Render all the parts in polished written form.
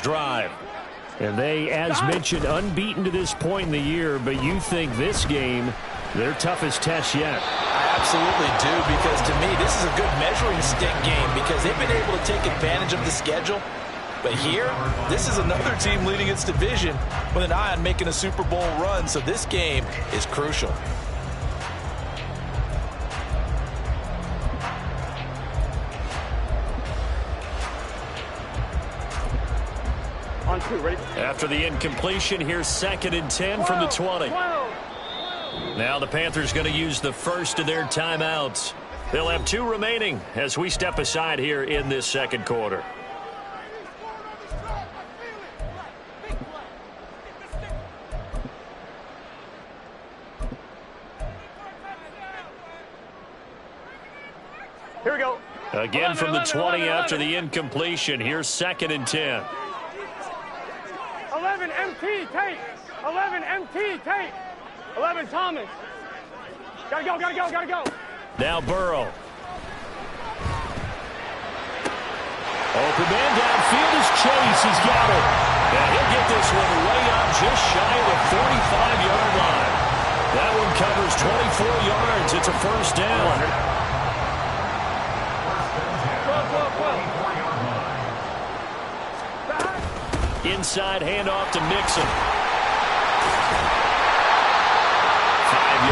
drive. And they, as mentioned, unbeaten to this point in the year, but you think this game, their toughest test yet. I absolutely do, because to me, this is a good measuring stick game because they've been able to take advantage of the schedule. But here, this is another team leading its division with an eye on making a Super Bowl run, so this game is crucial. On two, ready? After the incompletion, here's 2nd and 10 from the 20. Now the Panthers going to use the first of their timeouts. They'll have 2 remaining as we step aside here in this second quarter. Here we go. Again from the 20 after the incompletion. Here's 2nd and 10. 11 MT, take. 11 MT, take. 11 Thomas. Gotta go, gotta go, gotta go. Now Burrow. Open man downfield is Chase. He's got it. And he'll get this one way up just shy of the 45-yard line. That one covers 24 yards. It's a first down. Inside handoff to Mixon. 5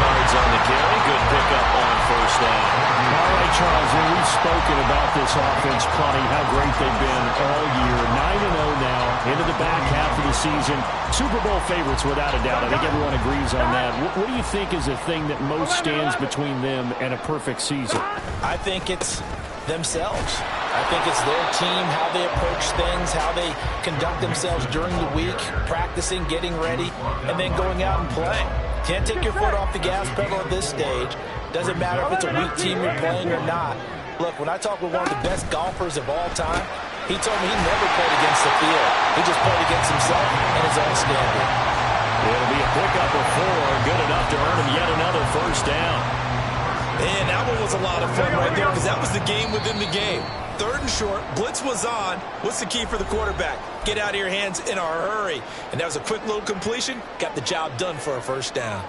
yards on the carry. Good pickup on first down. All right, Charles, and we've spoken about this offense plenty, how great they've been all year. 9-0 now, into the back half of the season. Super Bowl favorites without a doubt. I think everyone agrees on that. What do you think is the thing that most stands between them and a perfect season? I think it's themselves. I think it's their team, how they approach things, how they conduct themselves during the week, practicing, getting ready, and then going out and playing. Can't take your foot off the gas pedal at this stage. Doesn't matter if it's a weak team you're playing or not. Look, when I talk with one of the best golfers of all time, he told me he never played against the field. He just played against himself and his own standard. It'll be a pickup of 4, good enough to earn him yet another first down. And that one was a lot of fun right there because that was the game within the game. 3rd and short, blitz was on. What's the key for the quarterback? Get out of your hands in a hurry. And that was a quick little completion. Got the job done for a first down.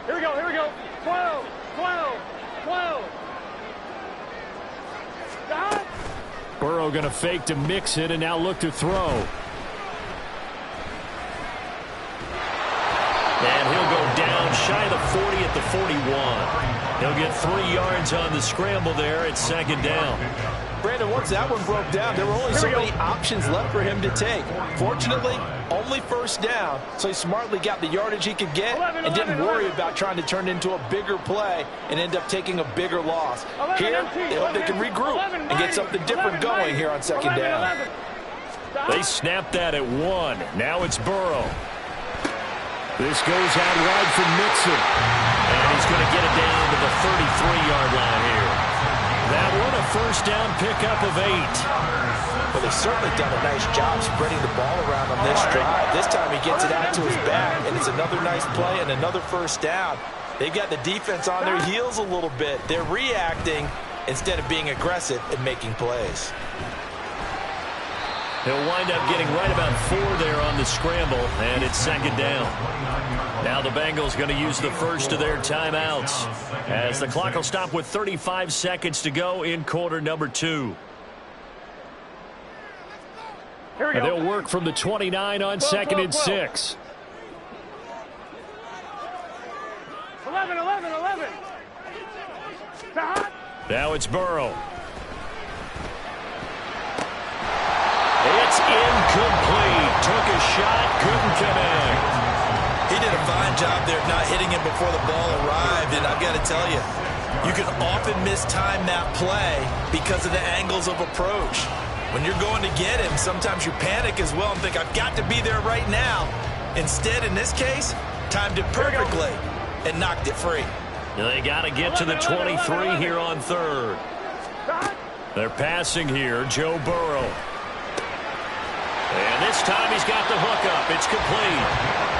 Here we go, here we go. 12, 12, 12. Stop. Burrow going to fake to Mixon and now look to throw. And he'll go down shy of the 40 at the 41. He'll get 3 yards on the scramble there at 2nd down. Brandon, once that one broke down, there were only so many options left for him to take. Fortunately, only first down, so he smartly got the yardage he could get and didn't worry about trying to turn into a bigger play and end up taking a bigger loss. Here, they hope they can regroup and get something different going here on 2nd down. They snapped that at 1. Now it's Burrow. This goes out wide for Mixon. And he's going to get it down to the 33-yard line here. That one a first down pickup of 8. Well, they've certainly done a nice job spreading the ball around on this drive. This time he gets it out to his back, and it's another nice play and another first down. They've got the defense on their heels a little bit. They're reacting instead of being aggressive and making plays. He'll wind up getting right about 4 there on the scramble, and it's 2nd down. Now the Bengals going to use the first of their timeouts as the clock will stop with 35 seconds to go in quarter number 2. Here we go. They'll work from the 29 on 2nd and 6. 11, 11, 11. Stop. Now it's Burrow. It's incomplete. Took a shot, couldn't connect. He did a fine job there of not hitting him before the ball arrived, and I've got to tell you, you can often mistime that play because of the angles of approach. When you're going to get him, sometimes you panic as well and think, I've got to be there right now. Instead, in this case, timed it perfectly and knocked it free. They got to get to the 23 here on 3rd. They're passing here, Joe Burrow. And this time he's got the hookup. It's complete.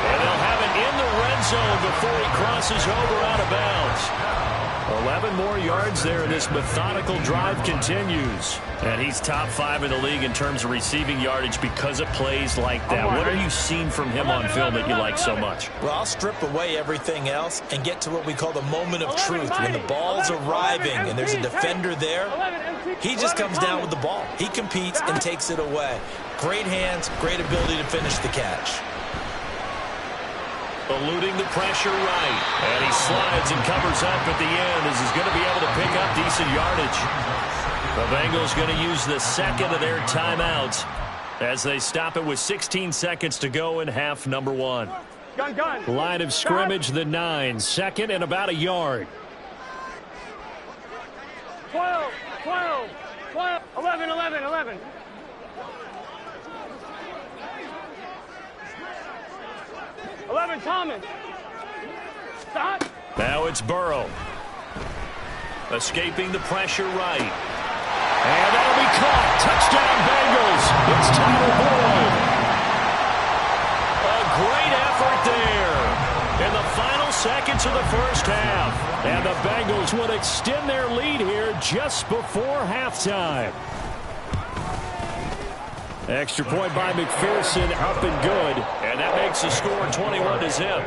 And they'll have it in the red zone before he crosses over out of bounds. 11 more yards there, and this methodical drive continues. And he's top 5 in the league in terms of receiving yardage because of plays like that. What are you seeing from him on film that you like so much? Well, I'll strip away everything else and get to what we call the moment of truth. When the ball's arriving and there's a defender there, he just comes down with the ball. He competes and takes it away. Great hands, great ability to finish the catch. Eluding the pressure right. And he slides and covers up at the end as he's going to be able to pick up decent yardage. The Bengals going to use the second of their timeouts as they stop it with 16 seconds to go in half number 1. Gun. Line of scrimmage, the 9. Second and about a yard. 12, 11. 11, Thomas. Stop. Now it's Burrow. Escaping the pressure right. And that'll be caught. Touchdown, Bengals. It's Tyler Boyd. A great effort there in the final seconds of the first half. And the Bengals will extend their lead here just before halftime. Extra point by McPherson, up and good. And that makes the score 21-0.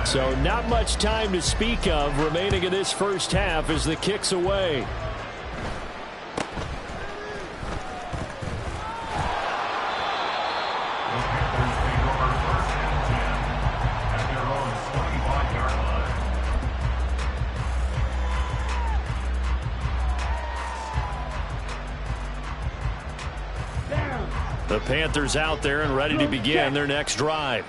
So not much time to speak of remaining in this first half as the kick's away. The Panthers out there and ready to begin their next drive.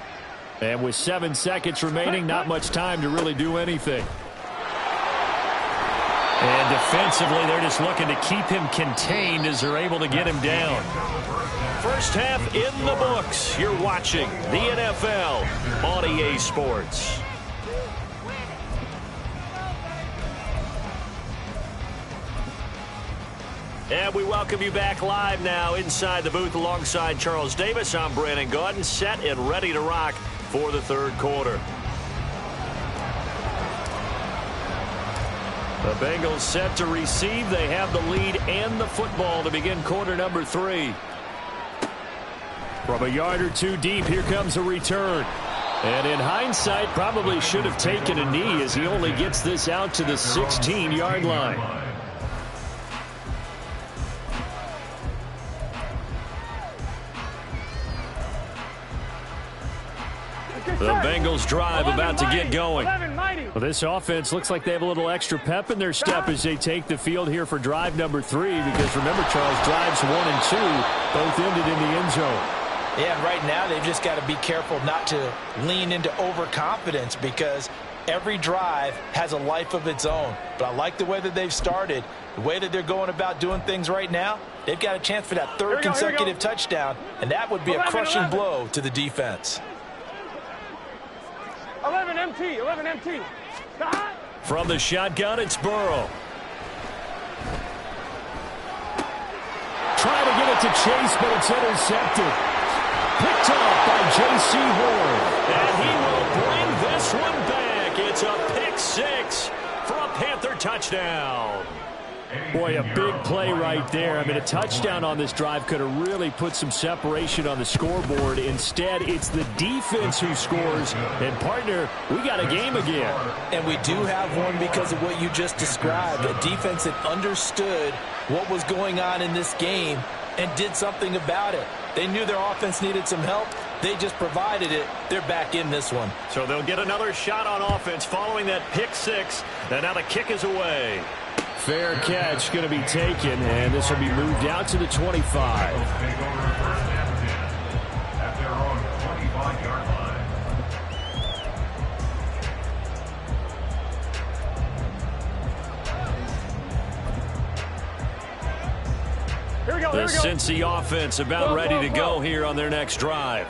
And with 7 seconds remaining, not much time to really do anything. And defensively, they're just looking to keep him contained as they're able to get him down. First half in the books. You're watching the NFL on EA Sports. And we welcome you back live now inside the booth alongside Charles Davis. I'm Brandon Gaudin, set and ready to rock for the third quarter. The Bengals set to receive. They have the lead and the football to begin quarter number 3. From a yard or two deep, here comes a return. And in hindsight, probably should have taken a knee as he only gets this out to the 16-yard line. The Bengals drive about to get going. Well, this offense looks like they have a little extra pep in their step as they take the field here for drive number 3. Because remember, Charles, drives 1 and 2 both ended in the end zone. Yeah, and right now they've just got to be careful not to lean into overconfidence because every drive has a life of its own. But I like the way that they've started, the way that they're going about doing things right now. They've got a chance for that third consecutive touchdown, and that would be a crushing blow to the defense. 11 MT. Stop. From the shotgun, it's Burrow. Trying to get it to Chase, but it's intercepted. Picked off by J.C. Horn. And he will bring this one back. It's a pick 6 for a Panther touchdown. Boy, a big play right there. I mean, a touchdown on this drive could have really put some separation on the scoreboard. Instead, it's the defense who scores. And, partner, we got a game again. And we do have one because of what you just described. A defense that understood what was going on in this game and did something about it. They knew their offense needed some help. They just provided it. They're back in this one. So they'll get another shot on offense following that pick 6. And now the kick is away. Fair catch going to be taken, and this will be moved out to the 25. The Cincy offense about ready to go here on their next drive.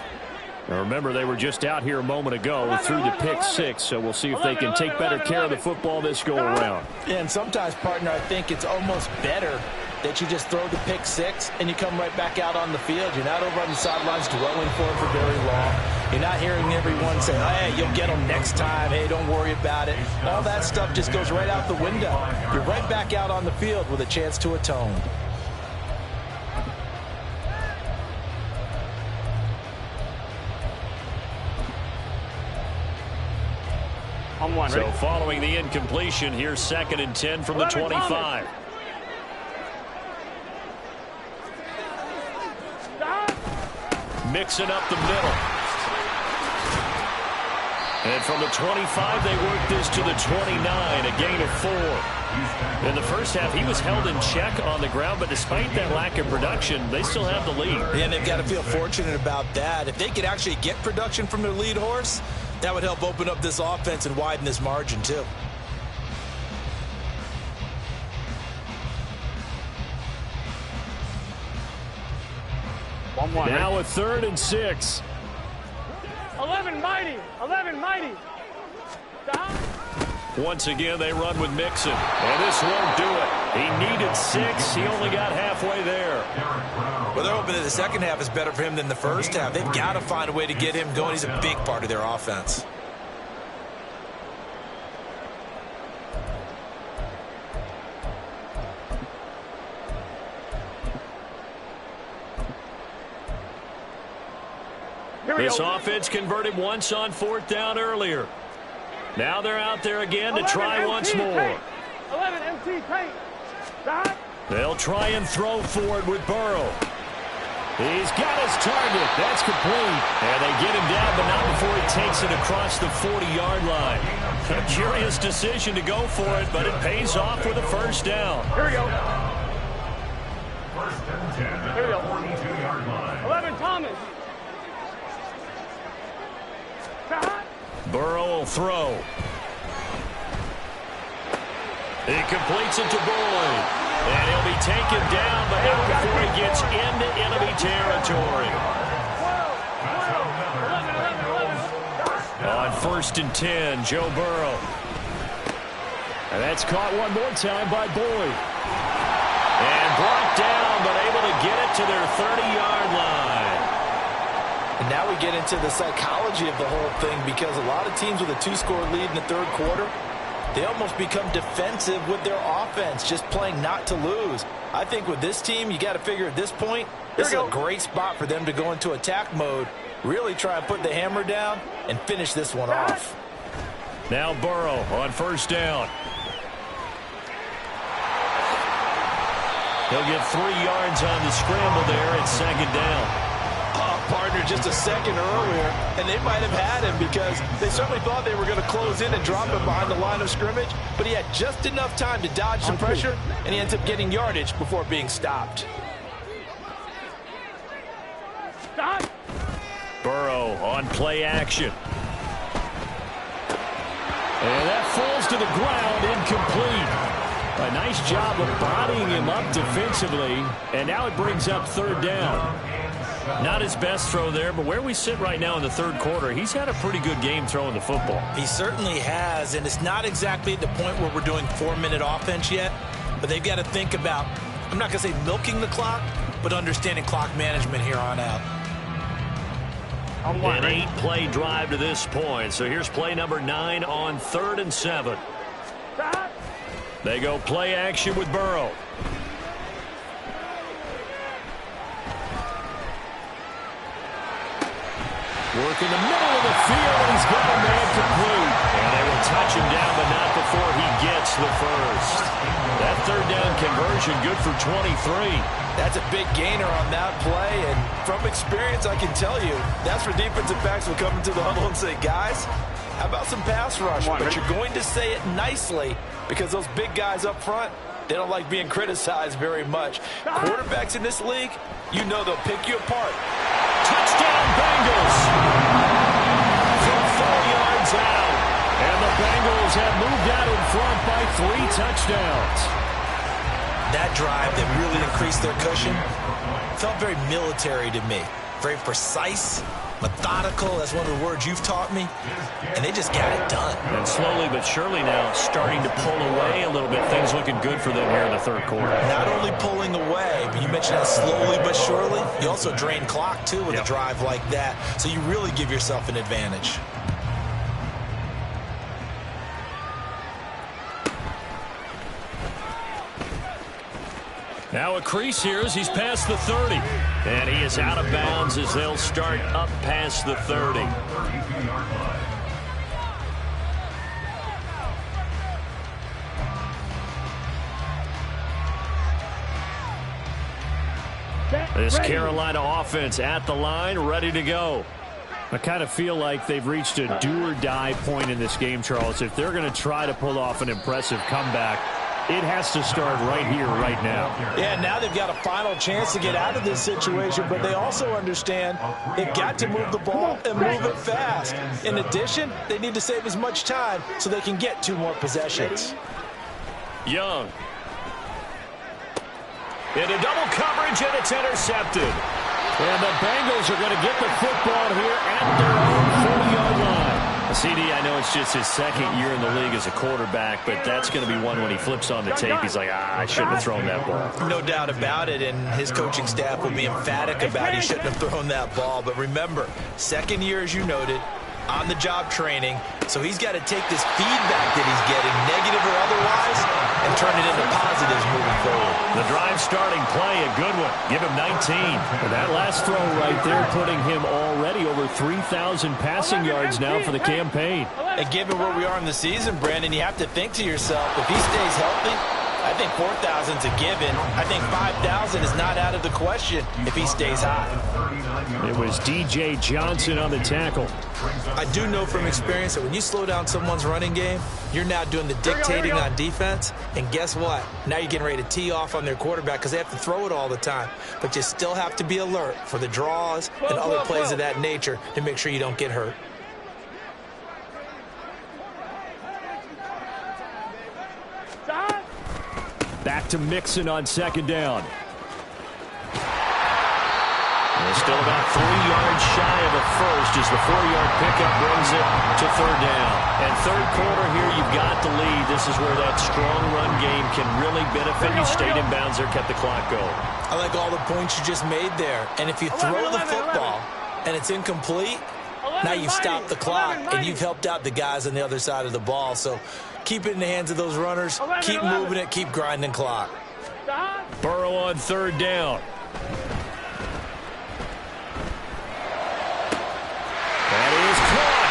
Now remember, they were just out here a moment ago through the pick 6, so we'll see if they can take better care of the football this go around. And sometimes, partner, I think it's almost better that you just throw the pick six and you come right back out on the field. You're not over on the sidelines dwelling for it for very long. You're not hearing everyone say, hey, you'll get them next time. Hey, don't worry about it. All that stuff just goes right out the window. You're right back out on the field with a chance to atone. So following the incompletion, here's 2nd and 10 from the 25. Mixing up the middle. And from the 25, they work this to the 29, a gain of 4. In the first half, he was held in check on the ground, but despite that lack of production, they still have the lead. And they've got to feel fortunate about that. If they could actually get production from their lead horse, that would help open up this offense and widen this margin, too. Now a 3rd and 6. 11 mighty. 11 mighty. Stop. Once again, they run with Mixon. And this won't do it. He needed 6. He only got halfway there. Well, they're hoping that the second half is better for him than the first half. They've got to find a way to get him going. He's a big part of their offense. This offense converted once on 4th down earlier. Now they're out there again to try once more. 11 MT paint. Stop. They'll try and throw for it with Burrow. He's got his target. That's complete. And they get him down, but not before he takes it across the 40-yard line. A curious decision to go for it, but it pays off with a 1st down. Here we go. First and 10 Here we go. 42-yard line. 11 Thomas. Stop. Burrow will throw. He completes it to Boyd. And he'll be taken down, but not before he gets into enemy territory. 11. On 1st and 10, Joe Burrow. And that's caught one more time by Boyd. And brought down, but able to get it to their 30-yard line. And now we get into the psychology of the whole thing, because a lot of teams with a 2-score lead in the 3rd quarter, they almost become defensive with their offense, just playing not to lose. I think with this team, you got to figure at this point, this is a great spot for them to go into attack mode, really try and put the hammer down and finish this one off. Now Burrow on 1st down. He'll get 3 yards on the scramble there at 2nd down. Partner just a second earlier, and they might have had him because they certainly thought they were going to close in and drop him behind the line of scrimmage, but he had just enough time to dodge some pressure, and he ends up getting yardage before being stopped. Stop. Burrow on play action. And that falls to the ground, incomplete. A nice job of bodying him up defensively, and now it brings up 3rd down. Not his best throw there, but where we sit right now in the 3rd quarter, he's had a pretty good game throwing the football. He certainly has, and it's not exactly at the point where we're doing 4-minute offense yet, but they've got to think about, I'm not going to say milking the clock, but understanding clock management here on out. An 8-play drive to this point, so here's play number 9 on 3rd and 7. Stop. They go play action with Burrow. Work in the middle of the field, and he's got a man complete. And they will touch him down, but not before he gets the 1st. That 3rd down conversion good for 23. That's a big gainer on that play, and from experience, I can tell you, that's where defensive backs will come into the huddle and say, guys, how about some pass rush? But you're going to say it nicely because those big guys up front, they don't like being criticized very much. Quarterbacks in this league, you know they'll pick you apart. Touchdown, Bengals! From 4 yards out. And the Bengals have moved out in front by 3 touchdowns. That drive that really increased their cushion felt very military to me. Very precise, methodical. That's one of the words you've taught me. And they just got it done. And slowly but surely now starting to pull away a little bit. Things looking good for them here in the third quarter. Not only pulling away, but you mentioned that slowly but surely. You also drain clock, too, with a drive like that. So you really give yourself an advantage. Now a crease here as he's past the 30. And he is out of bounds as they'll start up past the 30. This Carolina offense at the line, ready to go. I kind of feel like they've reached a do-or-die point in this game, Charles. If they're going to try to pull off an impressive comeback, it has to start right here, right now. Yeah, now they've got a final chance to get out of this situation, but they also understand they've got to move the ball and move it fast. In addition, they need to save as much time so they can get 2 more possessions. Young. Into double coverage, and it's intercepted. And the Bengals are going to get the football here at their own 40-yard line. CD, I know it's just his second year in the league as a quarterback, but that's going to be one when he flips on the tape. He's like, I shouldn't have thrown that ball. No doubt about it, and his coaching staff will be emphatic about he shouldn't have thrown that ball. But remember, second year, as you noted, on-the-job training, so he's got to take this feedback that he's getting, negative or otherwise, and turn it into positives moving forward. The drive starting play, a good one. Give him 19. And that last throw right there putting him already over 3,000 passing yards now for the campaign. And given where we are in the season, Brandon, you have to think to yourself, if he stays healthy, I think 4,000's a given. I think 5,000 is not out of the question if he stays high. It was DJ Johnson on the tackle. I do know from experience that when you slow down someone's running game, you're now doing the dictating on defense. And guess what? Now you're getting ready to tee off on their quarterback because they have to throw it all the time. But you still have to be alert for the draws and other plays of that nature to make sure you don't get hurt. Back to Mixon on second down. They're still about 3 yards shy of a first as the 4-yard pickup brings it to third down. And third quarter here, you've got the lead. This is where that strong run game can really benefit you. Stayed in bounds there, kept the clock going. I like all the points you just made there. And if you throw the football and it's incomplete, now you've stopped the clock and you've helped out the guys on the other side of the ball. So keep it in the hands of those runners. Keep moving it. Keep grinding clock. Burrow on third down. That is caught.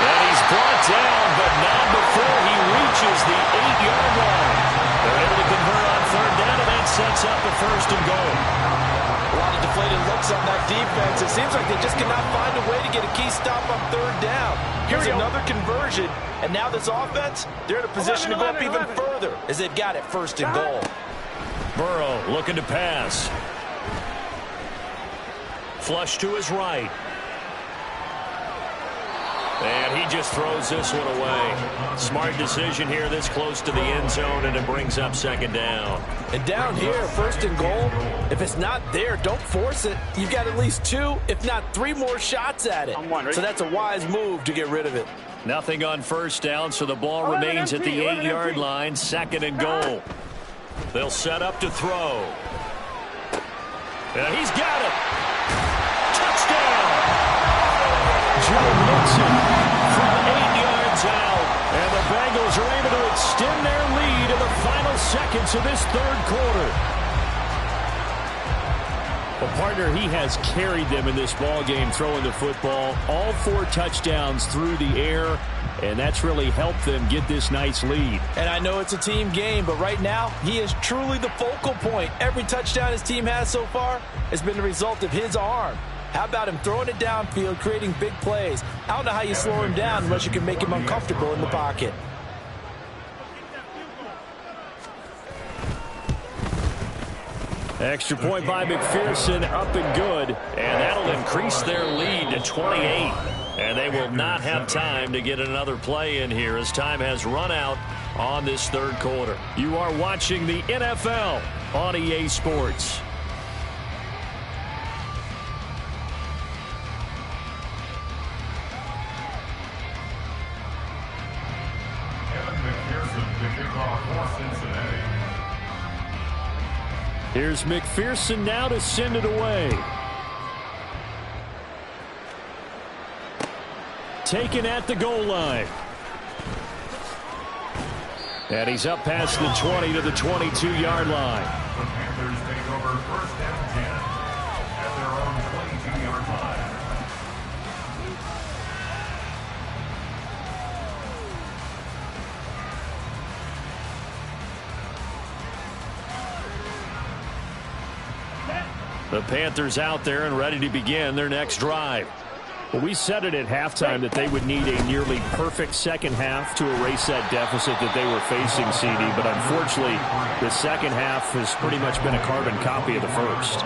And he's brought down, but not before he reaches the 8-yard line. They're able to convert on third down, and that sets up the first and goal. A lot of deflated looks on that defense. It seems like they just cannot find a way to get a key stop on third down. Here's another conversion, and now this offense, they're in a position to go up even further as they've got it first and goal. Burrow looking to pass. Flush to his right. And he just throws this one away. Smart decision here this close to the end zone, and it brings up second down. And down here, first and goal, if it's not there, don't force it. You've got at least 2, if not 3 more shots at it. So that's a wise move to get rid of it. Nothing on first down, so the ball remains at the 8-yard line, second and goal. They'll set up to throw. And he's got it. Touchdown! Joe Mixon from 8 yards out. And the Bengals are able to extend their lead in the final seconds of this third quarter. Well, partner, he has carried them in this ball game, throwing the football. All 4 touchdowns through the air, and that's really helped them get this nice lead. And I know it's a team game, but right now, he is truly the focal point. Every touchdown his team has so far has been the result of his arm. How about him throwing it downfield, creating big plays? I don't know how you slow him down unless you can make him uncomfortable in the pocket. Extra point by McPherson, up and good. And that'll increase their lead to 28. And they will not have time to get another play in here as time has run out on this third quarter. You are watching the NFL on EA Sports. McPherson to kick off for Cincinnati. Here's McPherson now to send it away. Taken at the goal line. And he's up past the 20 to the 22-yard line. The Panthers take over first down 10 at their own 22-yard line. The Panthers out there and ready to begin their next drive. Well, we said it at halftime that they would need a nearly perfect second half to erase that deficit that they were facing, CD. But unfortunately, the second half has pretty much been a carbon copy of the first.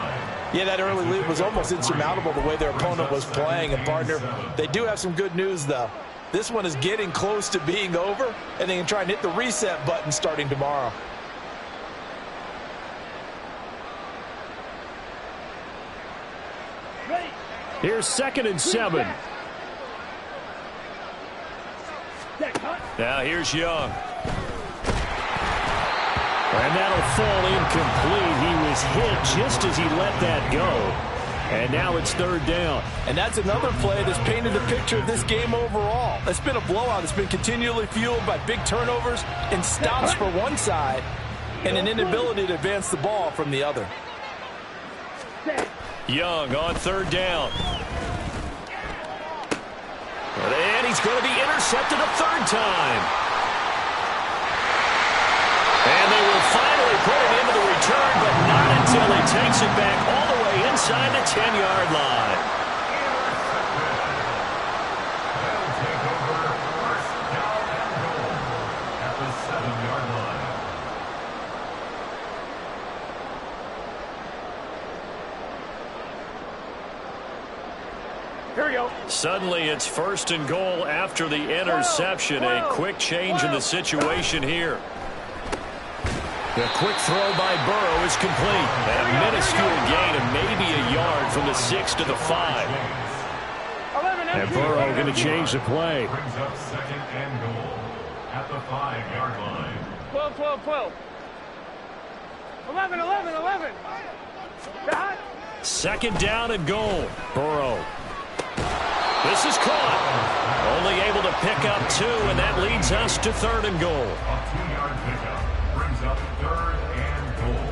Yeah, that early lead was almost insurmountable the way their opponent was playing. And, partner, they do have some good news, though. This one is getting close to being over, and they can try and hit the reset button starting tomorrow. Here's 2nd and 7. Now here's Young. And that'll fall incomplete. He was hit just as he let that go. And now it's 3rd down. And that's another play that's painted the picture of this game overall. It's been a blowout. It's been continually fueled by big turnovers and stops for one side and an inability to advance the ball from the other. Young on 3rd down. And he's going to be intercepted a 3rd time. And they will finally put it into the return, but not until he takes it back all the way inside the 10-yard line. They'll take over first down and goal at the 7-yard line. Here we go. Suddenly it's 1st and goal after the interception. A quick change in the situation here. The quick throw by Burrow is complete. And a minuscule gain of maybe a yard from the 6 to the 5. 11 And Burrow going to change the play. Brings up 2nd and goal at the 5-yard line. 12, 12, 12. 11, 11, 11. Dot. 2nd down and goal. Burrow. This is caught. Only able to pick up 2, and that leads us to 3rd and goal. A 2-yard pickup brings up 3rd and goal.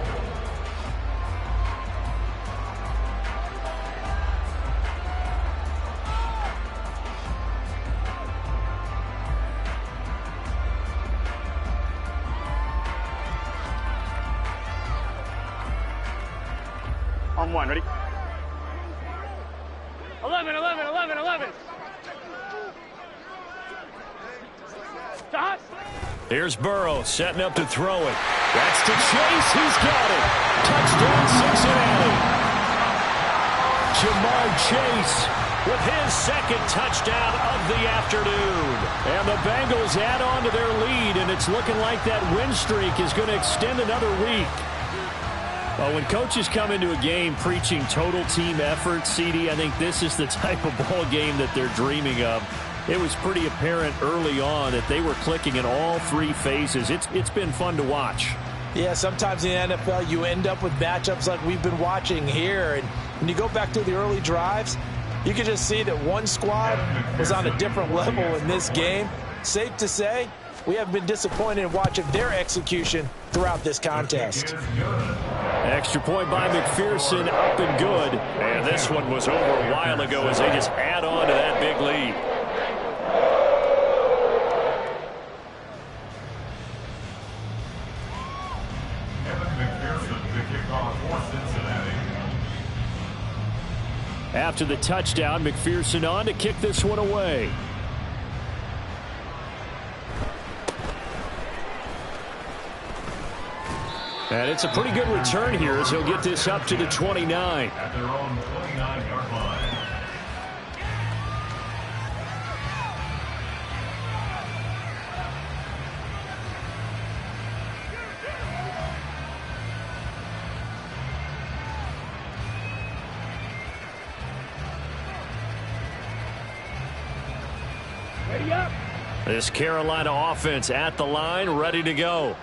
On 1, ready? 11, 11, 11, 11. Dot. Here's Burrow setting up to throw it. That's to Chase. He's got it. Touchdown, Cincinnati. Jamar Chase with his 2nd touchdown of the afternoon. And the Bengals add on to their lead, and it's looking like that win streak is going to extend another week. Well, when coaches come into a game preaching total team effort, CD, I think this is the type of ball game that they're dreaming of. It was pretty apparent early on that they were clicking in all 3 phases. It's been fun to watch. Yeah, sometimes in the NFL you end up with matchups like we've been watching here. And when you go back to the early drives, you can just see that one squad was on a different level in this game. Safe to say, we have been disappointed in watching their execution throughout this contest. Extra point by McPherson, up and good. And this one was over a while ago as they just add on to that big lead. After the touchdown, McPherson on to kick this one away. And it's a pretty good return here as he'll get this up to the 29. At their own 29-yard line. This Carolina offense at the line, ready to go.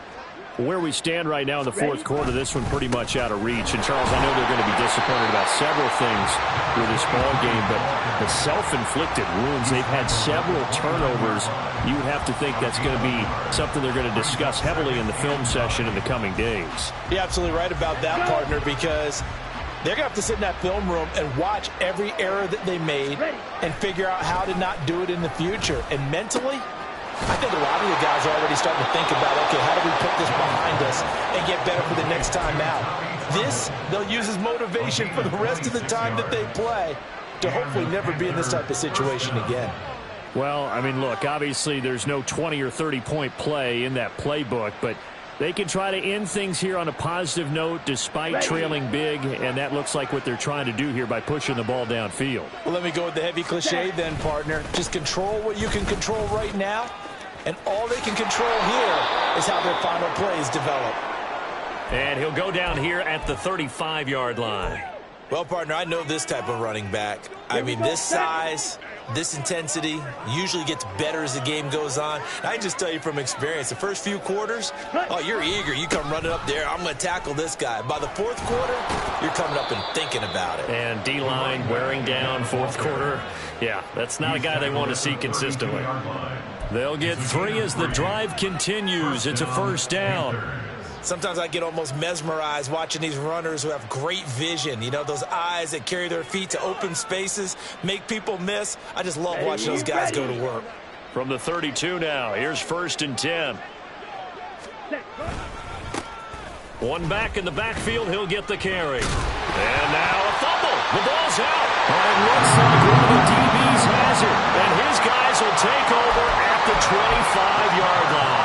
Where we stand right now in the fourth quarter, this one pretty much out of reach. And, Charles, I know they're going to be disappointed about several things with this ball game, but the self-inflicted wounds, they've had several turnovers. You would have to think that's going to be something they're going to discuss heavily in the film session in the coming days. You're absolutely right about that, partner, because they're going to have to sit in that film room and watch every error that they made and figure out how to not do it in the future. And mentally, I think a lot of the guys are already starting to think about, okay, how do we put this behind us and get better for the next time out? This, they'll use as motivation for the rest of the time that they play to hopefully never be in this type of situation again. Well, I mean, look, obviously there's no 20 or 30-point play in that playbook, but they can try to end things here on a positive note despite trailing big, and that looks like what they're trying to do here by pushing the ball downfield. Well, let me go with the heavy cliche then, partner. Just control what you can control right now, and all they can control here is how their final plays develop. And he'll go down here at the 35-yard line. Well, partner, I know this type of running back. I mean, this size, this intensity usually gets better as the game goes on. And I just tell you from experience, the first few quarters, oh, you're eager. You come running up there, I'm going to tackle this guy. By the fourth quarter, you're coming up and thinking about it. And D-line wearing down fourth quarter. Yeah, that's not a guy they want to see consistently. They'll get 3 as the drive continues. It's a first down. Sometimes I get almost mesmerized watching these runners who have great vision. You know, those eyes that carry their feet to open spaces, make people miss. I just love watching those guys go to work. From the 32 now, here's 1st and 10. One back in the backfield, he'll get the carry. And now a fumble. The ball's out. And it looks like one of the DBs has it. And his guys will take over at the 25-yard line.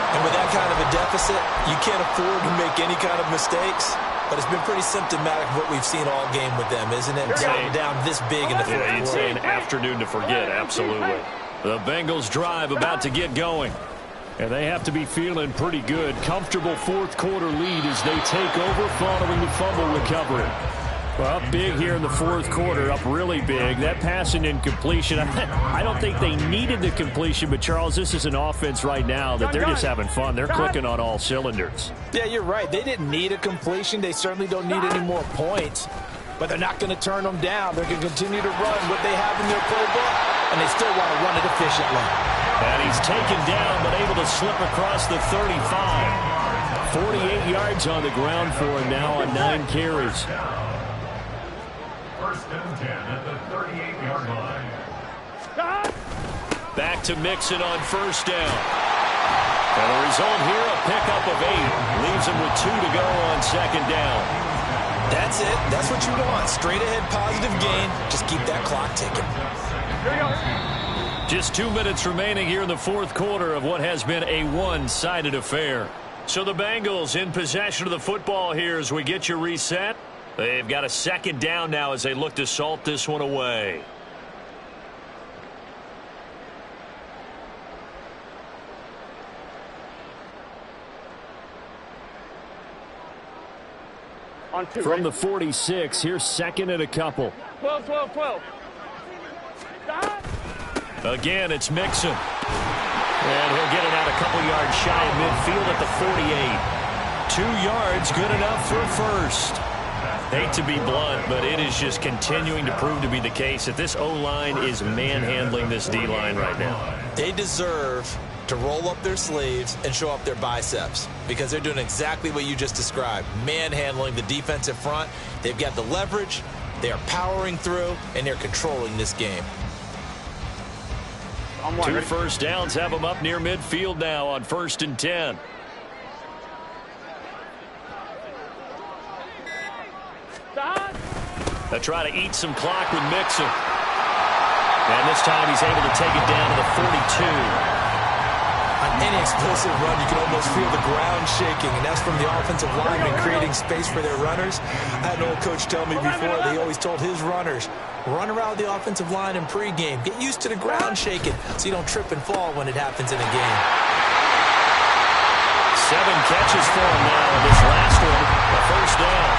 And with that kind of a deficit, you can't afford to make any kind of mistakes. But it's been pretty symptomatic of what we've seen all game with them, isn't it? Down this big in the fourth quarter. You'd say an afternoon to forget, absolutely. The Bengals drive about to get going. And they have to be feeling pretty good. Comfortable fourth quarter lead as they take over following the fumble recovery. Well, up big here in the fourth quarter, up really big. That passing incompletion, I don't think they needed the completion, but, Charles, this is an offense right now that they're just having fun. They're clicking on all cylinders. Yeah, you're right. They didn't need a completion. They certainly don't need any more points, but they're not going to turn them down. They're going to continue to run what they have in their playbook, and they still want to run it efficiently. And he's taken down, but able to slip across the 35. 48 yards on the ground for him now on 9 carries. 1st and 10 at the 38-yard line. Back to Mixon on 1st down. And the result here, a pickup of 8. Leaves him with 2 to go on 2nd down. That's it. That's what you want. Straight ahead positive gain. Just keep that clock ticking. Just 2 minutes remaining here in the fourth quarter of what has been a one-sided affair. So the Bengals in possession of the football here as we get you reset. They've got a 2nd down now as they look to salt this one away. From the 46, here's 2nd and a couple. 12. Again, it's Mixon. And he'll get it out a couple yards shy of midfield at the 48. 2 yards, good enough for first. Hate to be blunt, but it is just continuing to prove to be the case that this O-line is manhandling this D-line right now. They deserve to roll up their sleeves and show up their biceps because they're doing exactly what you just described, manhandling the defensive front. They've got the leverage, they are powering through, and they're controlling this game. 2 first downs have them up near midfield now on 1st and 10. They try to eat some clock with Mixon. And this time he's able to take it down to the 42. On any explosive run, you can almost feel the ground shaking, and that's from the offensive linemen creating space for their runners. I had an old coach tell me before, they always told his runners, run around the offensive line in pregame. Get used to the ground shaking so you don't trip and fall when it happens in a game. 7 catches for him now in this last one, a first down.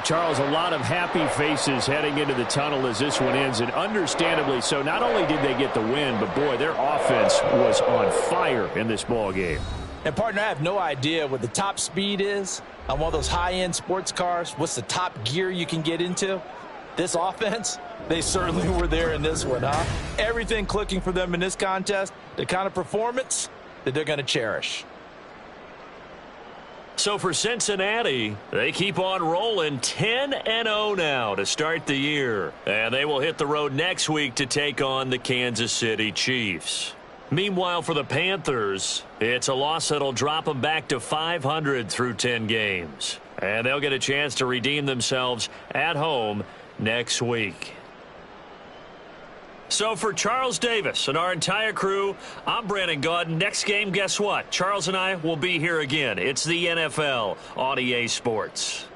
Charles, a lot of happy faces heading into the tunnel as this one ends, and understandably so. Not only did they get the win, but, boy, their offense was on fire in this ball game. And, partner, I have no idea what the top speed is on one of those high-end sports cars. What's the top gear you can get into? This offense, they certainly were there in this one, huh? Everything clicking for them in this contest, the kind of performance that they're going to cherish. So for Cincinnati, they keep on rolling 10-0 now to start the year. And they will hit the road next week to take on the Kansas City Chiefs. Meanwhile, for the Panthers, it's a loss that'll drop them back to 500 through 10 games. And they'll get a chance to redeem themselves at home next week. So for Charles Davis and our entire crew, I'm Brandon Gaudin. Next game, guess what? Charles and I will be here again. It's the NFL on EA Sports.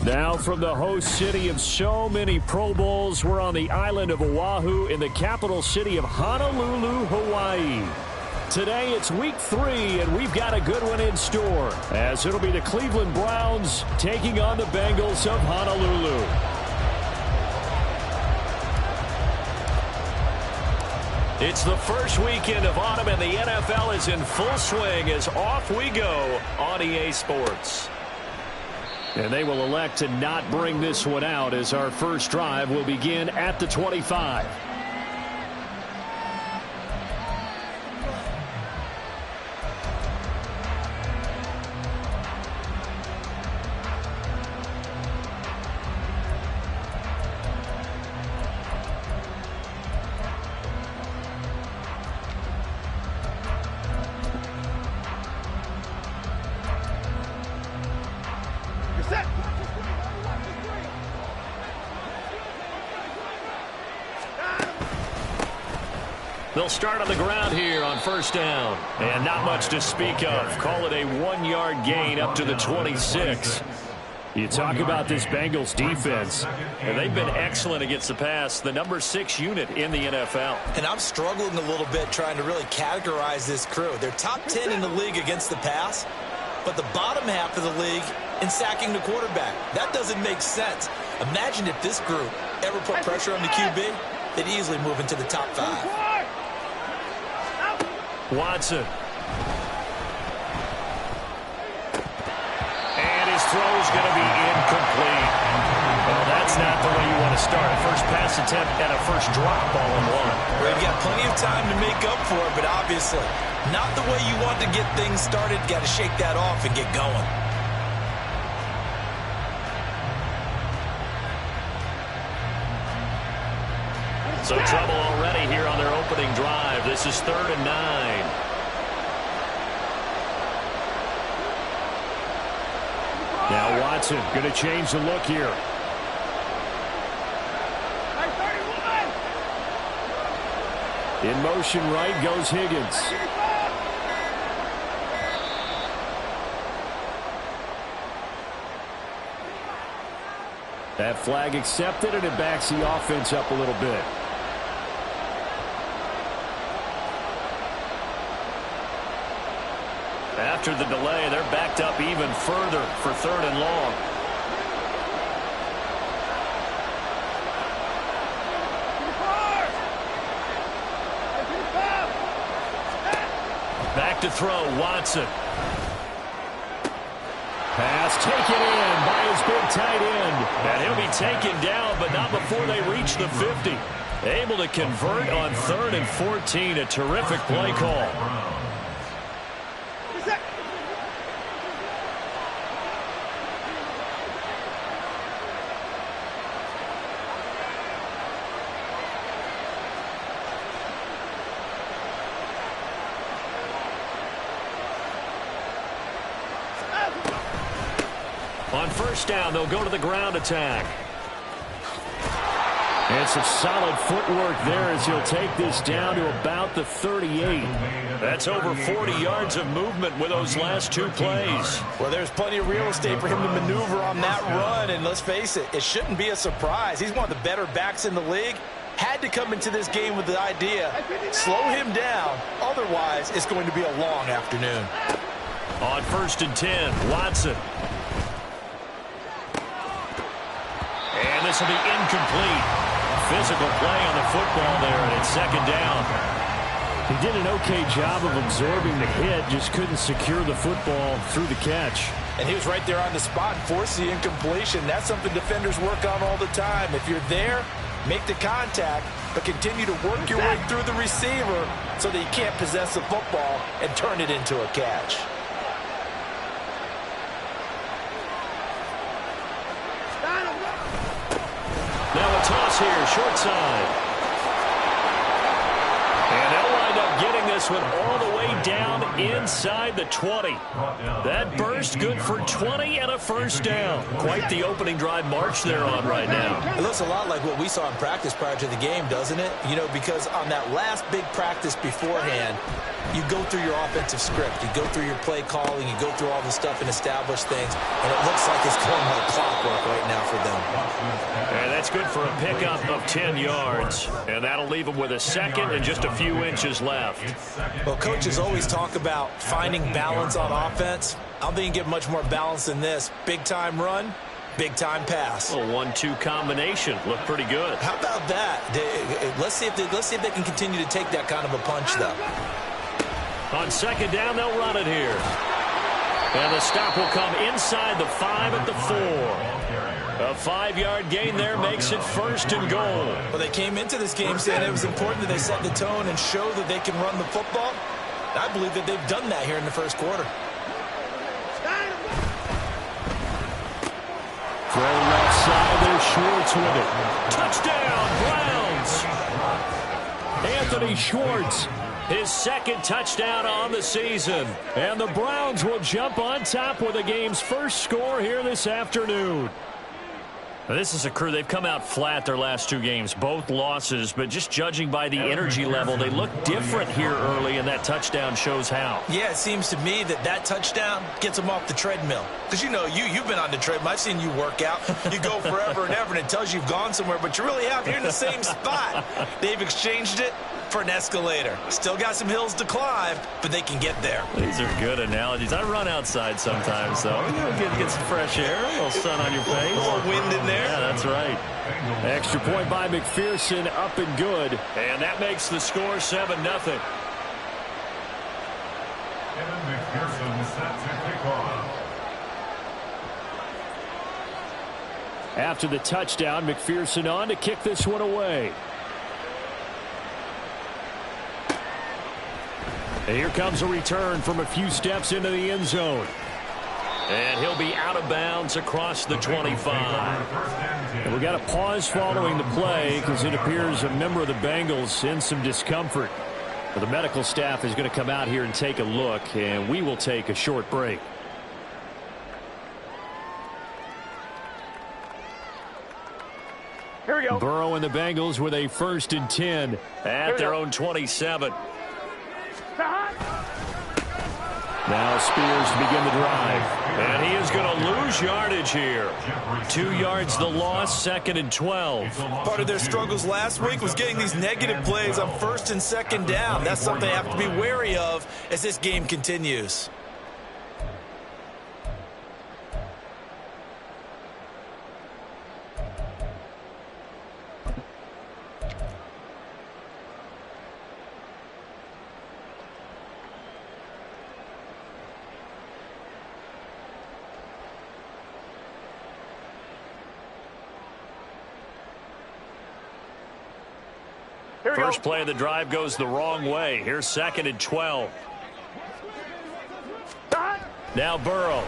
Now from the host city of so many Pro Bowls, we're on the island of Oahu in the capital city of Honolulu, Hawaii. Today it's week 3, and we've got a good one in store, as it'll be the Cleveland Browns taking on the Bengals of Honolulu. It's the first weekend of autumn, and the NFL is in full swing as off we go on EA Sports. And they will elect to not bring this one out, as our first drive will begin at the 25. They'll start on the ground here on first down. And not much to speak of. Call it a 1-yard gain up to the 26. You talk about this Bengals defense, and they've been excellent against the pass, the number 6 unit in the NFL. And I'm struggling a little bit trying to really categorize this crew. They're top 10 in the league against the pass, but the bottom half of the league in sacking the quarterback. That doesn't make sense. Imagine if this group ever put pressure on the QB, they'd easily move into the top 5. Watson. And his throw's going to be incomplete. Well, that's not the way you want to start. A first pass attempt and a first drop all in one. Well, you've got plenty of time to make up for it, but obviously not the way you want to get things started. Got to shake that off and get going. So trouble already here on their opening drive. This is 3rd and 9. Now Watson going to change the look here. In motion right goes Higgins. That flag accepted, and it backs the offense up a little bit. After the delay, they're backed up even further for 3rd and long. Back to throw, Watson. Pass taken in by his big tight end. And he'll be taken down, but not before they reach the 50. Able to convert on 3rd and 14. A terrific play call. On first down, they'll go to the ground attack. And some solid footwork there as he'll take this down to about the 38. That's over 40 yards of movement with those last 2 plays. Well, there's plenty of real estate for him to maneuver on that run, and let's face it, it shouldn't be a surprise. He's one of the better backs in the league. Had to come into this game with the idea, slow him down, otherwise it's going to be a long afternoon. On 1st and 10, Watson. And this will be incomplete. Physical play on the football there, and it's 2nd down. He did an okay job of absorbing the hit, just couldn't secure the football through the catch. And he was right there on the spot and forced the incompletion. That's something defenders work on all the time. If you're there, make the contact, but continue to work your way through the receiver so that you can't possess the football and turn it into a catch. Now a toss here, short side. And they'll wind up getting this one all the way down inside the 20. That burst good for 20 and a first down. Quite the opening drive march they're on right now. It looks a lot like what we saw in practice prior to the game, doesn't it? You know, because on that last big practice beforehand, you go through your offensive script. You go through your play calling. You go through all the stuff and establish things. And it looks like it's going like clockwork right now for them. And that's good for a pickup of 10 yards. And that'll leave them with a second and just a few inches left. Well, coaches always talk about finding balance on offense. I don't think you get much more balance than this. Big-time run, big-time pass. A 1-2 combination. Looked pretty good. How about that? Let's see if they can continue to take that kind of a punch, though. On second down, they'll run it here. And the stop will come inside the 5 at the 4. A 5-yard gain there makes it 1st and goal. Well, they came into this game saying it was important that they set the tone and show that they can run the football. I believe that they've done that here in the first quarter. Throw left side, there's Schwartz with it. Touchdown, Browns! Anthony Schwartz. His second touchdown on the season. And the Browns will jump on top with the game's first score here this afternoon. Now, this is a crew, they've come out flat their last 2 games, both losses, but just judging by the energy level, they look different here early, and that touchdown shows how. Yeah, it seems to me that touchdown gets them off the treadmill. Because, you know, you've been on the treadmill. I've seen you work out. You go forever and ever, and it tells you you've gone somewhere, but you really have. You're in the same spot. They've exchanged it for an escalator. Still got some hills to climb, but they can get there. These are good analogies. I run outside sometimes, though. Get some fresh air, a little sun on your face. A little wind in there. Yeah, that's right. Extra point by McPherson, up and good. And that makes the score 7-0. Kevin McPherson set to kick off. After the touchdown, McPherson on to kick this one away. And here comes a return from a few steps into the end zone. And he'll be out of bounds across the 25. And we got a pause following the play because it appears a member of the Bengals in some discomfort. But the medical staff is going to come out here and take a look, and we will take a short break. Here we go. Burrow and the Bengals with a 1st and 10 at their own 27. Now Spears to begin the drive. And he is going to lose yardage here. 2 yards the loss, 2nd and 12. Part of their struggles last week was getting these negative plays on 1st and 2nd down. That's something they have to be wary of as this game continues. First play of the drive goes the wrong way. Here's 2nd and 12. Now Burrow.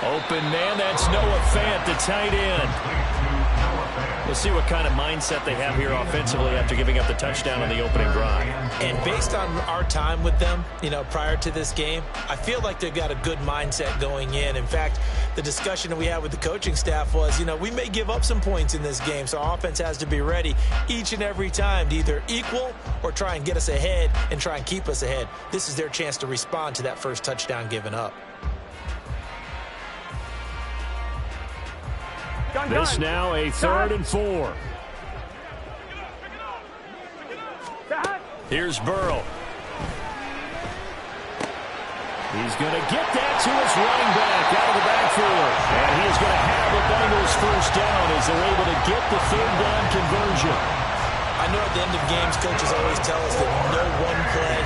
Open man, that's Noah Fant, the tight end. We'll see what kind of mindset they have here offensively after giving up the touchdown on the opening drive. And based on our time with them, you know, prior to this game, I feel like they've got a good mindset going in. In fact, the discussion that we had with the coaching staff was, you know, we may give up some points in this game, so our offense has to be ready each and every time to either equal or try and get us ahead and try and keep us ahead. This is their chance to respond to that first touchdown given up. This now a 3rd and 4. Here's Burrow. He's going to get that to his running back out of the backfield. And he's going to have the Bengals 1st down as they're able to get the 3rd down conversion. I know at the end of games, coaches always tell us that no one play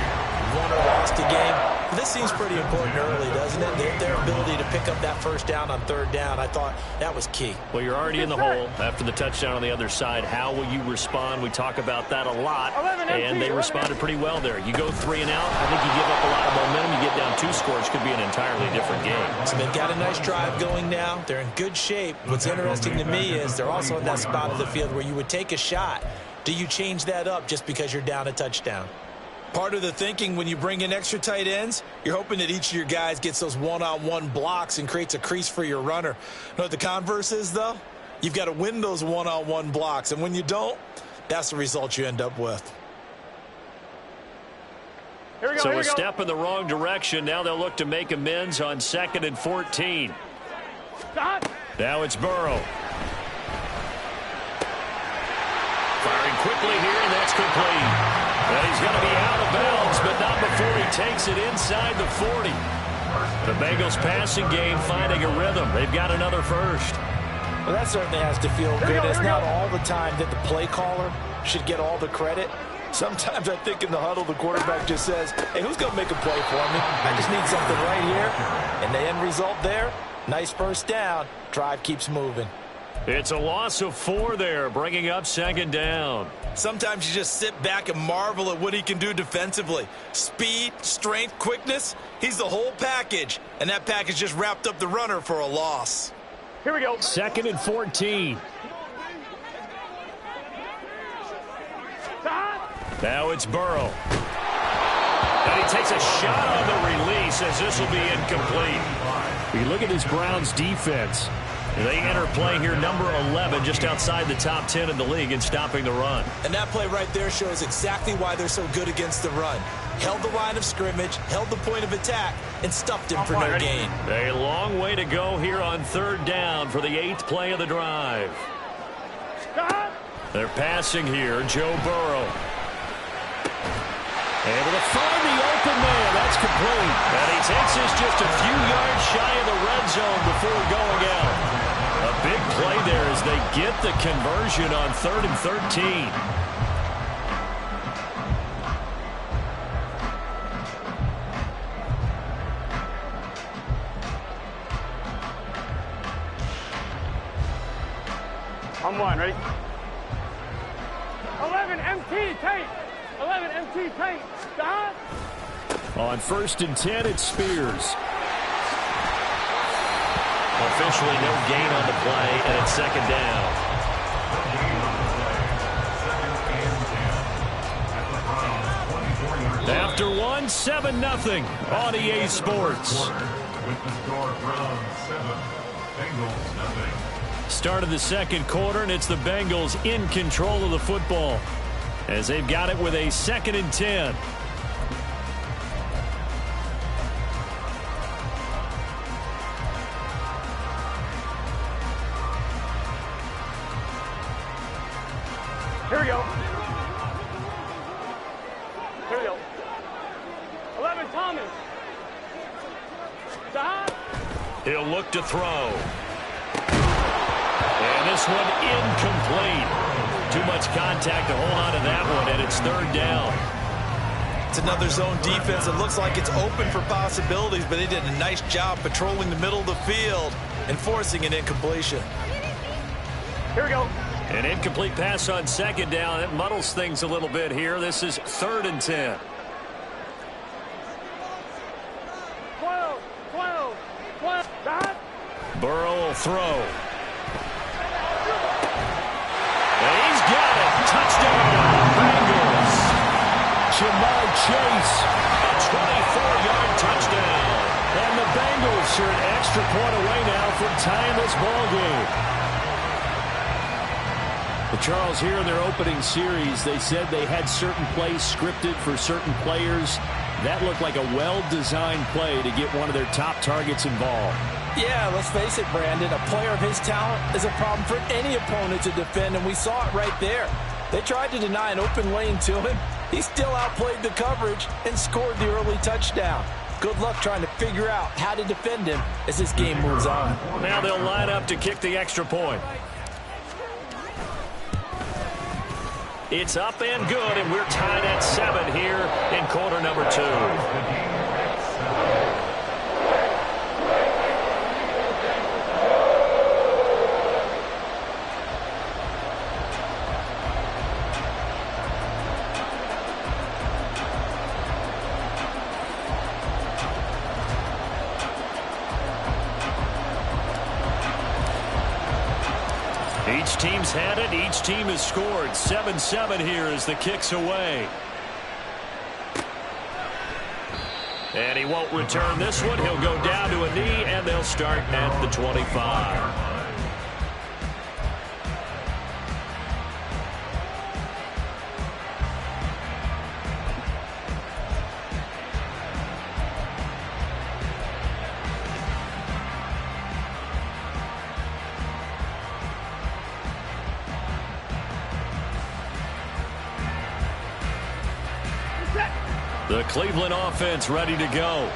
won or lost a game. But this seems pretty important early, doesn't it? Their ability to pick up that 1st down on 3rd down, I thought that was key. Well, you're already in the hole after the touchdown on the other side. How will you respond? We talk about that a lot, and they responded pretty well there. You go 3 and out, I think you give up a lot of momentum. You get down 2 scores, could be an entirely different game. So they've got a nice drive going now. They're in good shape. What's interesting to me is they're also in that spot of the field where you would take a shot. Do you change that up just because you're down a touchdown? Part of the thinking when you bring in extra tight ends, you're hoping that each of your guys gets those one-on-one blocks and creates a crease for your runner. You know what the converse is, though? You've got to win those one-on-one blocks, and when you don't, that's the result you end up with. Here we go, So here a we go. step in the wrong direction. Now they'll look to make amends on 2nd and 14. Stop. Now it's Burrow. Firing quickly here, and that's complete. And he's going to be out of bounds, but not before he takes it inside the 40. The Bengals passing game finding a rhythm. They've got another first. Well, that certainly has to feel good. Here we go, It's here we not go. all the time that the play caller should get all the credit. Sometimes I think in the huddle, the quarterback just says, hey, who's going to make a play for me? I just need something right here. And the end result there, nice first down. Drive keeps moving. It's a loss of 4 there, bringing up 2nd down. Sometimes you just sit back and marvel at what he can do defensively. Speed, strength, quickness, he's the whole package. And that package just wrapped up the runner for a loss. Here we go. 2nd and 14. Stop. Now it's Burrow. And he takes a shot on the release as this will be incomplete. You look at this Browns defense. They enter play here, number 11, just outside the top 10 in the league in stopping the run. And that play right there shows exactly why they're so good against the run. Held the line of scrimmage, held the point of attack, and stuffed him for no gain. A long way to go here on 3rd down for the 8th play of the drive. Stop. They're passing here, Joe Burrow. Able to find the open man. That's complete. And he takes this just a few yards shy of the red zone before going out. A big play there as they get the conversion on 3rd and 13. On 1, ready? 11 MT tape. 11 MT tape. Stop. On 1st and 10, it's Spears. Officially no gain on the play, and it's 2nd down. After 1, 7-0 on EA Sports. With the score, Browns 7, Bengals nothing. Start of the 2nd quarter, and it's the Bengals in control of the football as they've got it with a 2nd and 10. Here we go. Here we go. 11 Thomas. Stop. He'll look to throw. And this one incomplete. Too much contact to hold on to that one, and it's 3rd down. It's another zone defense. It looks like it's open for possibilities, but they did a nice job patrolling the middle of the field and forcing an incompletion. Here we go. An incomplete pass on 2nd down. It muddles things a little bit here. This is 3rd and 10. 12. Stop. Burrow will throw. And he's got it. Touchdown, Bengals. Jamar Chase. A 24-yard touchdown. And the Bengals are an extra point away now from tying this ball game. But Charles, here in their opening series, they said they had certain plays scripted for certain players. That looked like a well-designed play to get one of their top targets involved. Yeah, let's face it, Brandon. A player of his talent is a problem for any opponent to defend, and we saw it right there. They tried to deny an open lane to him. He still outplayed the coverage and scored the early touchdown. Good luck trying to figure out how to defend him as this game moves on. Now they'll line up to kick the extra point. It's up and good, and we're tied at 7 here in quarter number 2. Each team's had it. Each team has scored. 7-7 here as the kick's away. And he won't return this one. He'll go down to a knee, and they'll start at the 25. The Cleveland offense ready to go.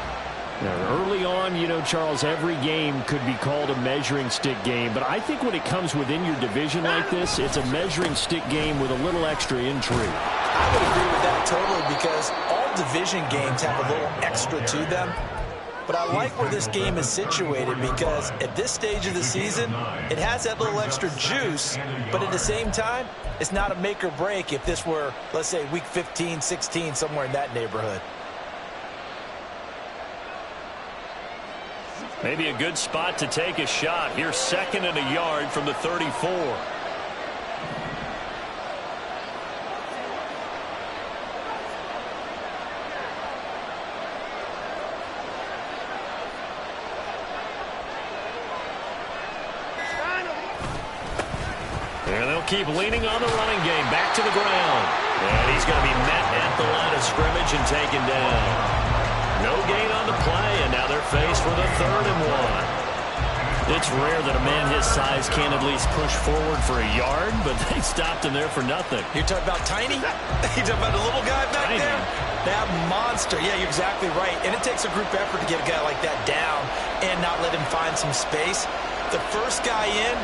Now, early on, you know, Charles, every game could be called a measuring stick game. But I think when it comes within your division like this, it's a measuring stick game with a little extra intrigue. I would agree with that totally because all division games have a little extra to them. But I like where this game is situated because at this stage of the season, it has that little extra juice, but at the same time, it's not a make or break if this were, let's say, week 15, 16, somewhere in that neighborhood. Maybe a good spot to take a shot. Here's 2nd and a yard from the 34. And they'll keep leaning on the running game. Back to the ground. And he's going to be met at the line of scrimmage and taken down. No gain on the play, and now they're faced with a 3rd and 1. It's rare that a man his size can at least push forward for a yard, but they stopped him there for nothing. You're talking about Tiny? You're talking about the little guy back there? That monster. Yeah, you're exactly right. And it takes a group effort to get a guy like that down and not let him find some space. The first guy in,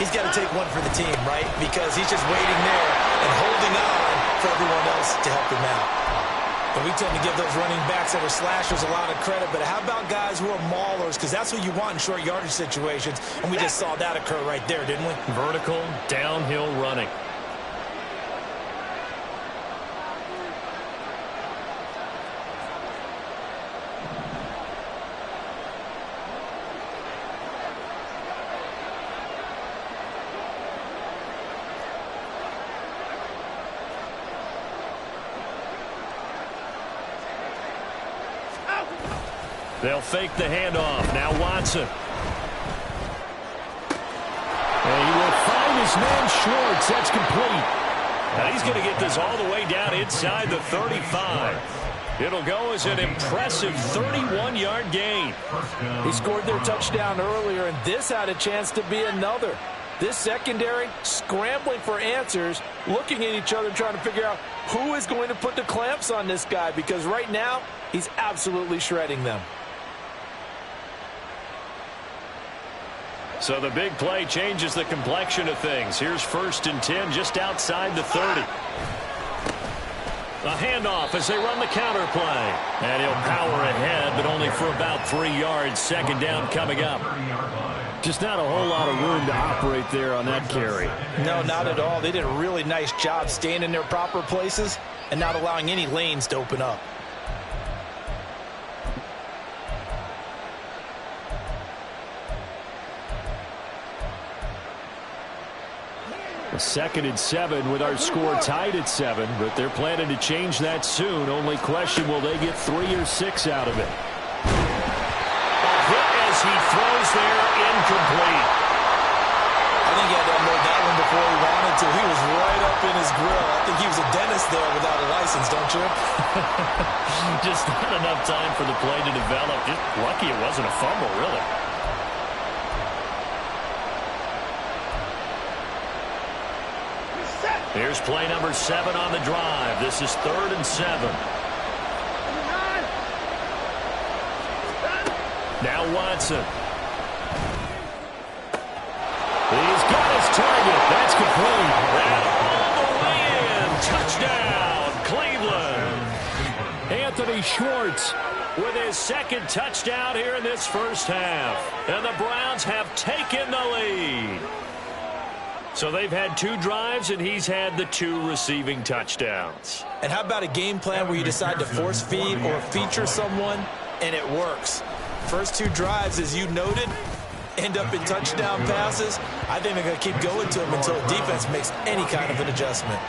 he's got to take one for the team, right? Because he's just waiting there and holding on for everyone else to help him out. And we tend to give those running backs that are slashers a lot of credit, but how about guys who are maulers? Because that's what you want in short yardage situations, and we just saw that occur right there, didn't we? Vertical, downhill running. They'll fake the handoff. Now Watson. And he will find his man Schwartz. That's complete. Now he's going to get this all the way down inside the 35. It'll go as an impressive 31-yard gain. He scored their touchdown earlier, and this had a chance to be another. This secondary scrambling for answers, looking at each other, trying to figure out who is going to put the clamps on this guy, because right now he's absolutely shredding them. So the big play changes the complexion of things. Here's 1st and 10 just outside the 30. A handoff as they run the counter play. And he'll power ahead, but only for about 3 yards. 2nd down coming up. Just not a whole lot of room to operate there on that carry. No, not at all. They did a really nice job staying in their proper places and not allowing any lanes to open up. A 2nd and 7 with our score tied at 7, but they're planning to change that soon. Only question, will they get 3 or 6 out of it? A hit as he throws there, incomplete. I think he had to unload that one before he wanted to. He was right up in his grill. I think he was a dentist there without a license, don't you? Just not enough time for the play to develop. Just lucky it wasn't a fumble, really. Here's play number 7 on the drive. This is 3rd and 7. Now Watson. He's got his target. That's complete. And all the way in. Touchdown, Cleveland. Anthony Schwartz with his 2nd touchdown here in this first half. And the Browns have taken the lead. So they've had 2 drives, and he's had the 2 receiving touchdowns. And how about a game plan where you decide to force feed or feature someone, and it works? First 2 drives, as you noted, end up in touchdown passes. I think they're going to keep going to them until the defense makes any kind of an adjustment.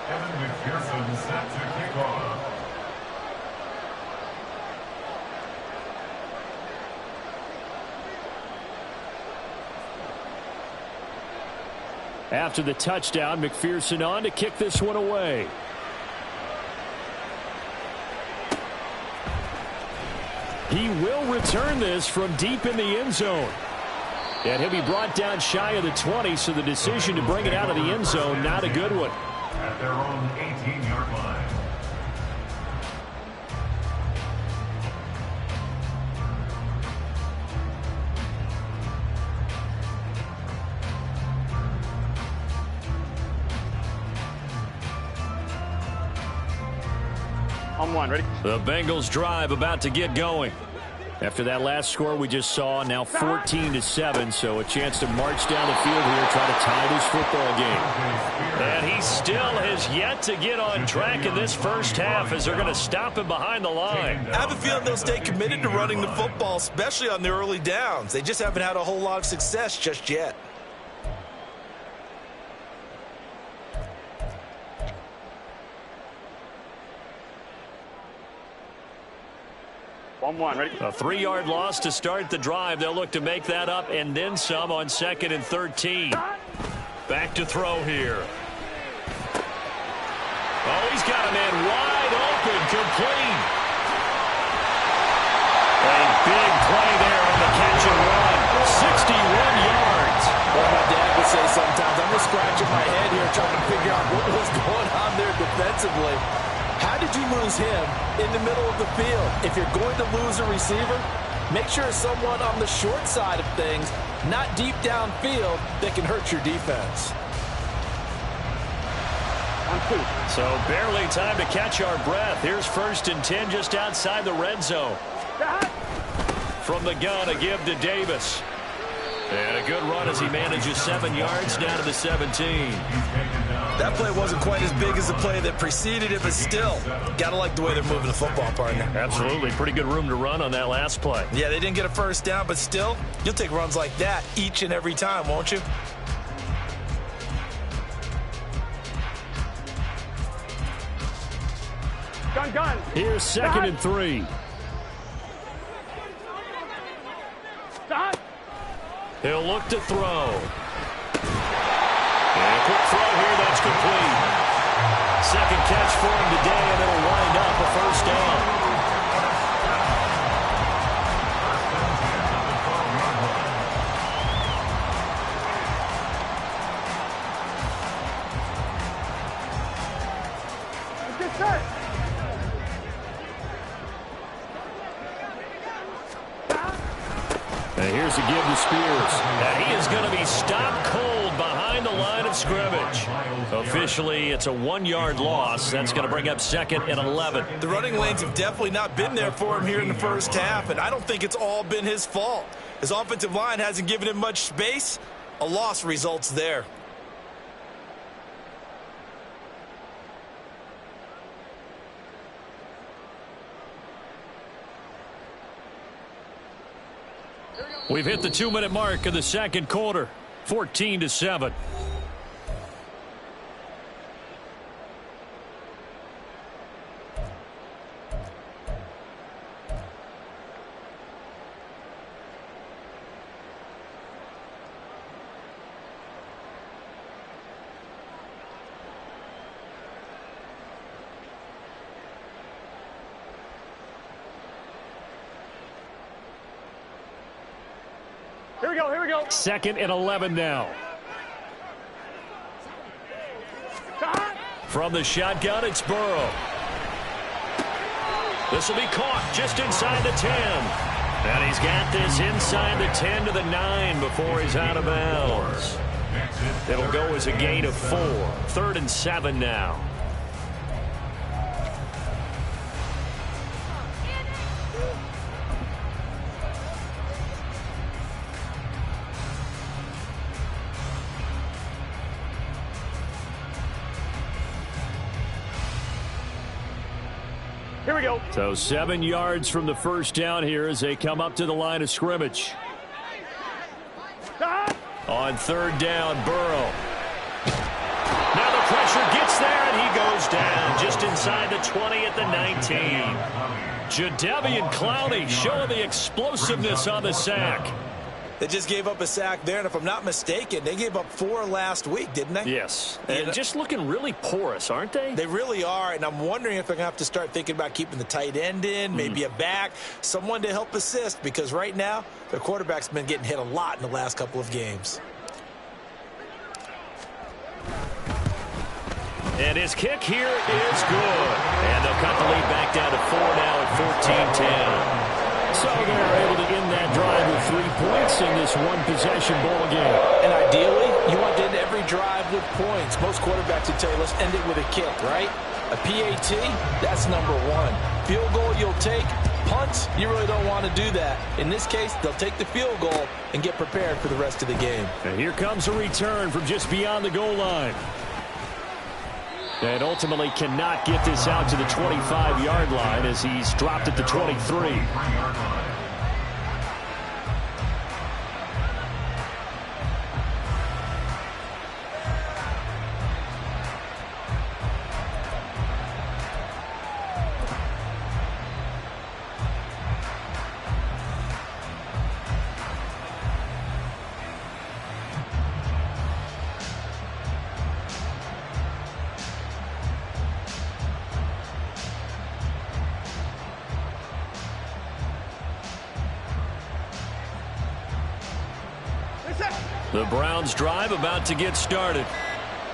Kevin McPherson set to kick off. After the touchdown, McPherson on to kick this one away. He will return this from deep in the end zone. And he'll be brought down shy of the 20, so the decision to bring it out of the end zone, not a good one. At their own 18-yard line. On one, ready? The Bengals drive about to get going. After that last score we just saw, now 14-7, so a chance to march down the field here, try to tie this football game. And he still has yet to get on track in this first half as they're going to stop him behind the line. I have a feeling they'll stay committed to running the football, especially on the early downs. They just haven't had a whole lot of success just yet. On one, ready? A 3-yard loss to start the drive. They'll look to make that up and then some on 2nd and 13. Back to throw here. Oh, he's got a man wide open, complete. A big play there on the catch and run. 61 yards. Well, my dad would say sometimes, I'm just scratching my head here trying to figure out what was going on there defensively. How did you lose him in the middle of the field? If you're going to lose a receiver, make sure it's someone on the short side of things, not deep downfield, that can hurt your defense. On two. So barely time to catch our breath. Here's 1st and 10 just outside the red zone. From the gun, a give to Davis. And a good run as he manages 7 yards down to the 17. That play wasn't quite as big as the play that preceded it, but still, got to like the way they're moving the football, partner. Absolutely. Pretty good room to run on that last play. Yeah, they didn't get a first down, but still, you'll take runs like that each and every time, won't you? Gun. Here's 2nd and 3. Stop. He'll look to throw. And a quick throw here, that's complete. 2nd catch for him today, and it'll wind up a first down. Get set. And here's a give to Spears. And he is going to be stopped cold behind the line of scrimmage. Officially, it's a 1-yard loss. That's going to bring up 2nd and 11. The running lanes have definitely not been there for him here in the first half, and I don't think it's all been his fault. His offensive line hasn't given him much space. A loss results there. We've hit the 2-minute mark of the second quarter. 14-7. Here we go. 2nd and 11 now. From the shotgun, it's Burrow. This will be caught just inside the 10. And he's got this inside the 10 to the 9 before he's out of bounds. It'll go as a gain of 4. 3rd and 7 now. Here we go. So 7 yards from the first down here as they come up to the line of scrimmage. On 3rd down, Burrow. Now the pressure gets there, and he goes down just inside the 20 at the 19. Jadeveon Clowney showing the explosiveness on the sack. They just gave up a sack there, and if I'm not mistaken, they gave up 4 last week, didn't they? Yes. And just looking really porous, aren't they? They really are, and I'm wondering if they're going to have to start thinking about keeping the tight end in, maybe a back, someone to help assist, because right now their quarterback's been getting hit a lot in the last couple of games. And his kick here is good. And they'll cut the lead back down to 4 now at 14-10. So they're able to end that drive with 3 points in this one-possession ball game. And ideally, you want to end every drive with points. Most quarterbacks would tell you, let's end it with a kick, right? A PAT, that's number 1. Field goal you'll take. Punts, you really don't want to do that. In this case, they'll take the field goal and get prepared for the rest of the game. And here comes a return from just beyond the goal line. And ultimately cannot get this out to the 25-yard line as he's dropped at the 23. The Browns drive about to get started.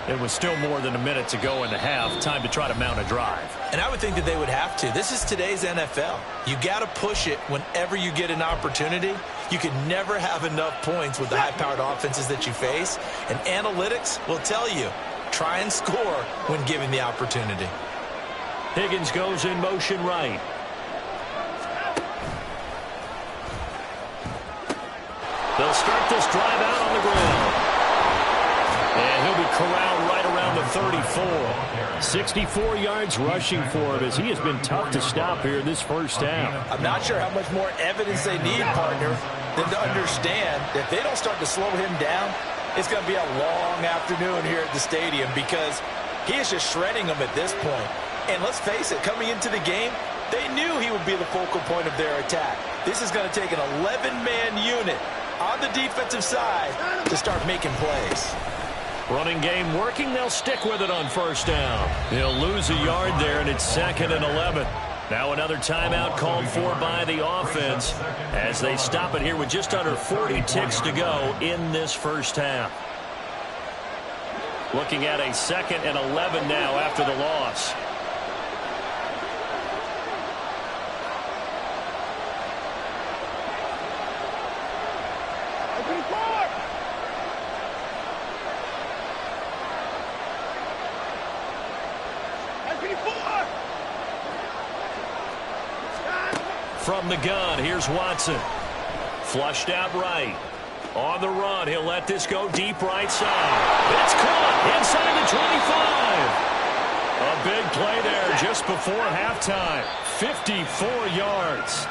It was still more than a minute to go in the half. Time to try to mount a drive. And I would think that they would have to. This is today's NFL. You got to push it whenever you get an opportunity. You can never have enough points with the high-powered offenses that you face. And analytics will tell you, try and score when given the opportunity. Higgins goes in motion right. They'll start this drive out on the ground. And he'll be corralled right around the 34. 64 yards rushing for him as he has been tough to stop here in this first half. I'm not sure how much more evidence they need, partner, than to understand that if they don't start to slow him down, it's going to be a long afternoon here at the stadium because he is just shredding them at this point. And let's face it, coming into the game, they knew he would be the focal point of their attack. This is going to take an 11-man unit on the defensive side to start making plays. Running game working. They'll stick with it on first down. He'll lose a yard there, and it's 2nd and 11. Now another timeout called for by the offense as they stop it here with just under 40 ticks to go in this first half. Looking at a 2nd and 11 now after the loss. From the gun, here's Watson. Flushed out right. On the run, he'll let this go deep right side. It's caught inside the 25. A big play there just before halftime. 54 yards.